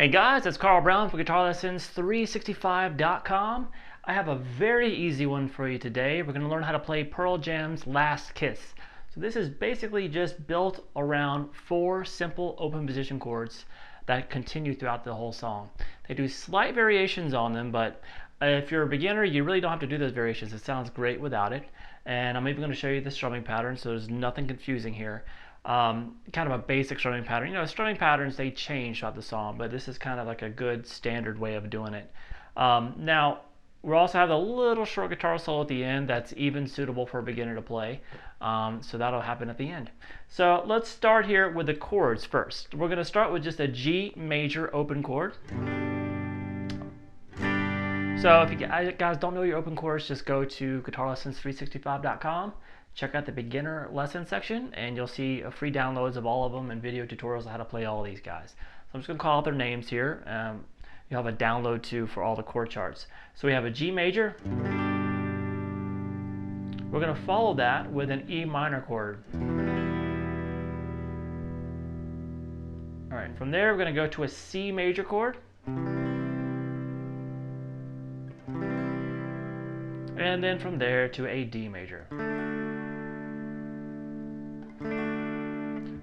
Hey guys, it's Carl Brown for GuitarLessons365.com. I have a very easy one for you today. We're going to learn how to play Pearl Jam's Last Kiss. So this is basically just built around 4 simple open position chords that continue throughout the whole song. They do slight variations on them, but if you're a beginner, you really don't have to do those variations. It sounds great without it. And I'm even going to show you the strumming pattern, so there's nothing confusing here. Kind of a basic strumming pattern. You know, strumming patterns, they change throughout the song, but this is kind of like a good standard way of doing it. Now, we'll also have a little short guitar solo at the end that's even suitable for a beginner to play. So that'll happen at the end. So let's start here with the chords first. We're going to start with just a G major open chord. So if you guys don't know your open chords, just go to GuitarLessons365.com. Check out the beginner lesson section and you'll see free downloads of all of them and video tutorials on how to play all of these guys. So I'm just going to call out their names here. You'll have a download too for all the chord charts. So we have a G major. We're going to follow that with an E minor chord. All right, from there we're going to go to a C major chord. And then from there to a D major.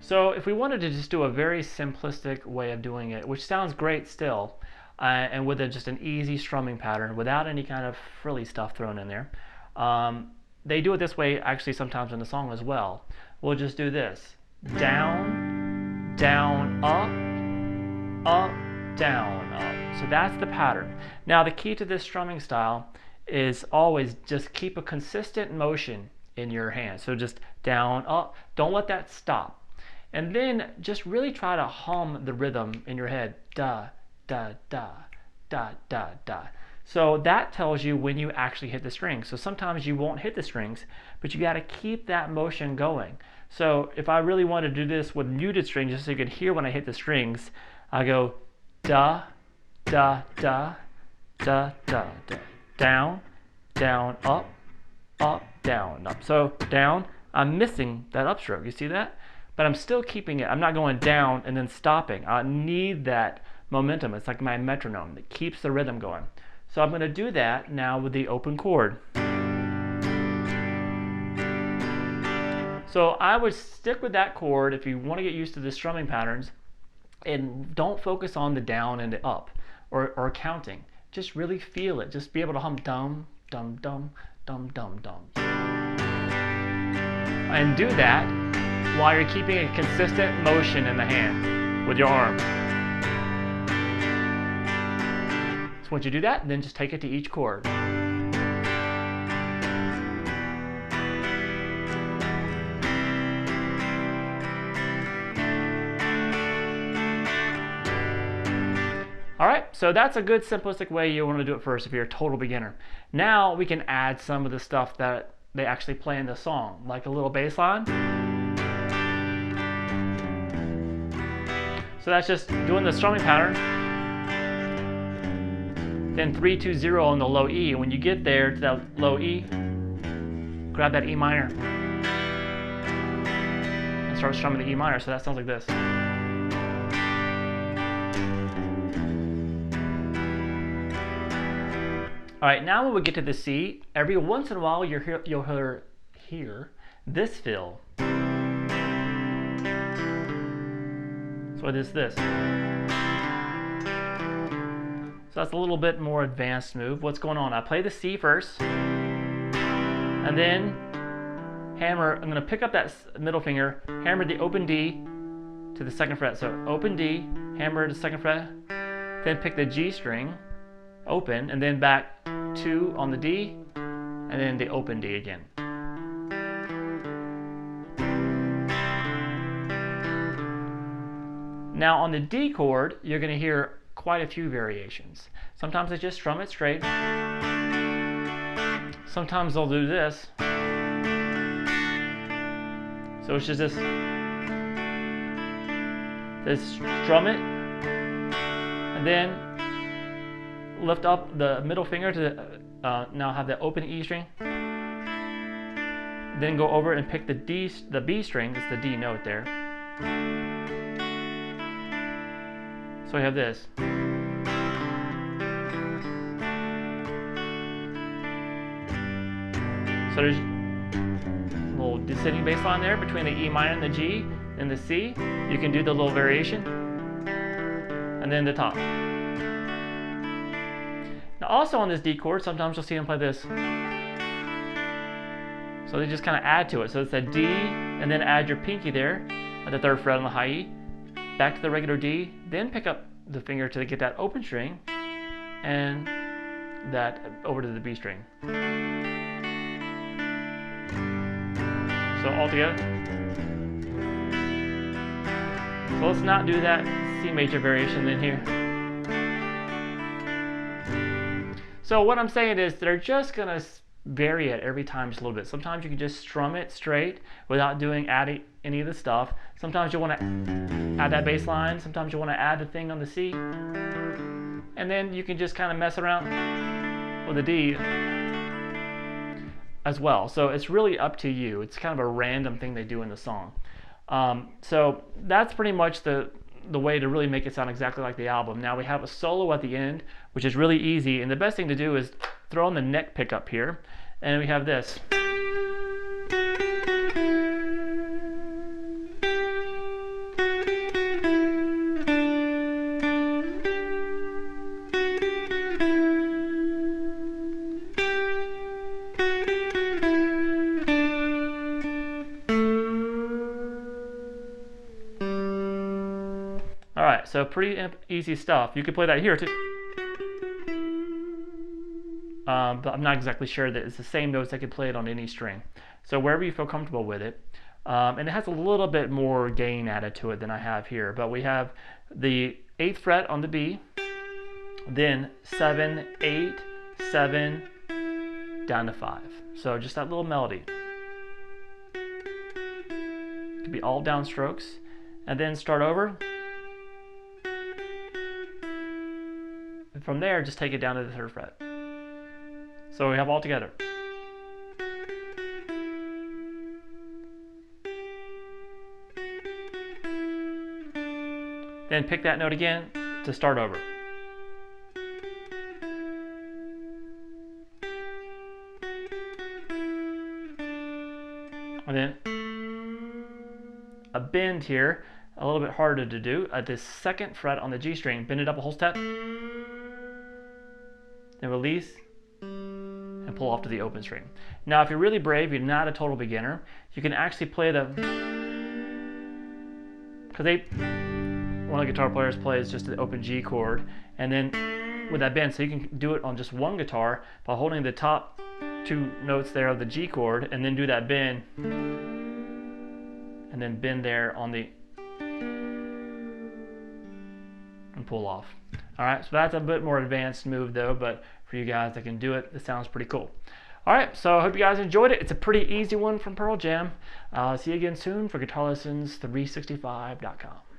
So if we wanted to just do a very simplistic way of doing it, which sounds great still, and with just an easy strumming pattern without any kind of frilly stuff thrown in there, they do it this way actually sometimes in the song as well. We'll just do this. Down, down, up, up, down, up. So that's the pattern. Now the key to this strumming style is always just keep a consistent motion in your hand. So just down, up, don't let that stop. And then just really try to hum the rhythm in your head. Da, da, da, da, da, da. So that tells you when you actually hit the strings. So sometimes you won't hit the strings, but you got to keep that motion going. So if I really want to do this with muted strings, just so you can hear when I hit the strings, I go da, da, da, da, da, da. Down, down, up, up, down, up. So down, I'm missing that upstroke. You see that? But I'm still keeping it. I'm not going down and then stopping. I need that momentum. It's like my metronome that keeps the rhythm going. So I'm going to do that now with the open chord. So I would stick with that chord if you want to get used to the strumming patterns, and don't focus on the down and the up or counting. Just really feel it. Just be able to hum dum, dum, dum, dum, dum, dum. And do that while you're keeping a consistent motion in the hand with your arm. So once you do that, then just take it to each chord. Alright, so that's a good simplistic way you want to do it first if you're a total beginner. Now we can add some of the stuff that they actually play in the song, like a little bass line. So that's just doing the strumming pattern. Then 3, 2, 0 on the low E. When you get there to that low E, grab that E minor and start strumming the E minor. So that sounds like this. All right, now when we get to the C, every once in a while you'll hear this fill. So what is this? So that's a little bit more advanced move. What's going on? I play the C first, and then hammer. I'm going to pick up that middle finger, hammer the open D to the 2nd fret. So open D, hammer the 2nd fret, then pick the G string, open, and then back 2 on the D, and then the open D again. Now on the D chord, you're going to hear quite a few variations. Sometimes they just strum it straight. Sometimes they'll do this. So it's just this strum it, and then lift up the middle finger to now have the open E string. Then go over and pick the B string. It's the D note there. So we have this. So there's a little descending bass line there between the E minor and the G and the C. You can do the little variation. And then the top. Now also on this D chord, sometimes you'll see them play this. So they just kind of add to it. So it's a D, and then add your pinky there at the 3rd fret on the high E, back to the regular D, then pick up the finger to get that open string, and that over to the B string. So all together. So let's not do that C major variation in here. So what I'm saying is they're just gonna vary it every time just a little bit. Sometimes you can just strum it straight without adding any of the stuff. Sometimes you want to add that bass line. Sometimes you want to add the thing on the C. And then you can just kind of mess around with the D as well. So it's really up to you. It's kind of a random thing they do in the song. So that's pretty much the way to really make it sound exactly like the album. Now we have a solo at the end, which is really easy. And the best thing to do is throw in the neck pickup here. And we have this. All right, so pretty easy stuff. You could play that here too. But I'm not exactly sure that it's the same notes I could play it on any string. So wherever you feel comfortable with it. And it has a little bit more gain added to it than I have here. But we have the 8th fret on the B, then 7, 8, 7, down to 5. So just that little melody. It could be all downstrokes. And then start over. And from there, just take it down to the 3rd fret. So we have all together. Then pick that note again to start over. And then a bend here, a little bit harder to do. At the 2nd fret on the G string, bend it up a whole step. Then release. And pull off to the open string. Now if you're really brave, you're not a total beginner, you can actually play the, because one of the guitar players plays just the open G chord, and then with that bend, so you can do it on just one guitar by holding the top 2 notes there of the G chord, and then do that bend, and then bend there on the, and pull off. All right, so that's a bit more advanced move though, but for you guys that can do it, it sounds pretty cool. All right, so I hope you guys enjoyed it. It's a pretty easy one from Pearl Jam. See you again soon for GuitarLessons365.com.